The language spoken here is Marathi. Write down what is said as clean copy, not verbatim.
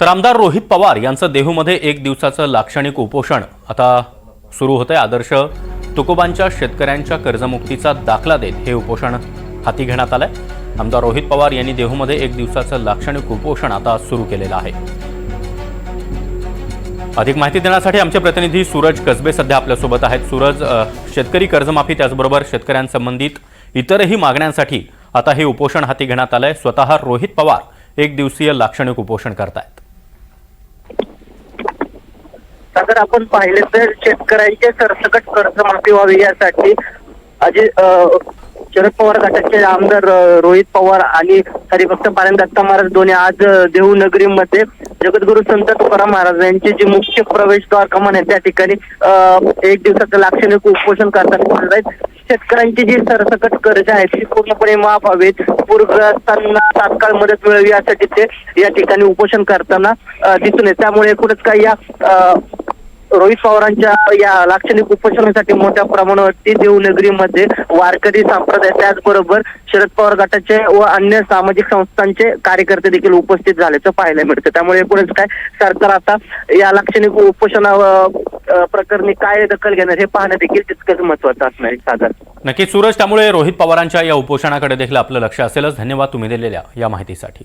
तर आमदार रोहित पवार यांचं देहूमध्ये एक दिवसाचं लाक्षणिक उपोषण आता सुरू होतंय। आदर्श तुकोबांच्या शेतकऱ्यांच्या कर्जमुक्तीचा दाखला देत हे उपोषण हाती घेण्यात आलंय। आमदार रोहित पवार यांनी देहूमध्ये एक दिवसाचं लाक्षणिक उपोषण आता सुरू केलेलं आहे। अधिक माहिती देण्यासाठी आमचे प्रतिनिधी सूरज कसबे सध्या आपल्यासोबत आहेत। सूरज, शेतकरी कर्जमाफी त्याचबरोबर शेतकऱ्यांसंबंधित इतरही मागण्यांसाठी आता हे उपोषण हाती घेण्यात आलंय। स्वतः रोहित पवार एक दिवसीय लाक्षणिक उपोषण करतायत। जर आपण पाहिले तर शेतकऱ्यांचे सरसकट कर्जमाफी व्हावी यासाठी शरद पवार गटाचे आमदार रोहित पवार आणि हरिभक्त पारायण दत्ता महाराज दोन्ही आज देहू नगरीमध्ये जगद्गुरु संत तुकाराम महाराज यांचे जे मुख्य प्रवेशद्वार कमान आहे त्या ठिकाणी एक दिवसाचं लाक्षणिक उपोषण करतात। शेतकऱ्यांची जी सरसकट कर्ज आहेत ती पूर्णपणे माफ व्हावीत, पूरग्रस्तांना तात्काळ मदत मिळावी यासाठी ते या ठिकाणी उपोषण करताना दिसून येत। त्यामुळे एकूणच काही या रोहित पवारांच्या या लाक्षणिक उपोषणासाठी मोठ्या प्रमाणावरती देहू नगरीमध्ये वारकरी संप्रदाय त्याचबरोबर शरद पवार गटाचे व अन्य सामाजिक संस्थांचे कार्यकर्ते देखील उपस्थित झाल्याचं पाहायला मिळतं। त्यामुळे एकूणच काय सरकार आता या लाक्षणिक उपोषणा प्रकरणी काय दखल घेणार हे पाहणं देखील तितकंच महत्त्वाचं असणार आहे। सागर नक्की सूरज, त्यामुळे रोहित पवारांच्या या उपोषणाकडे देखील आपलं लक्ष असेलच। धन्यवाद तुम्ही दिलेल्या या माहितीसाठी।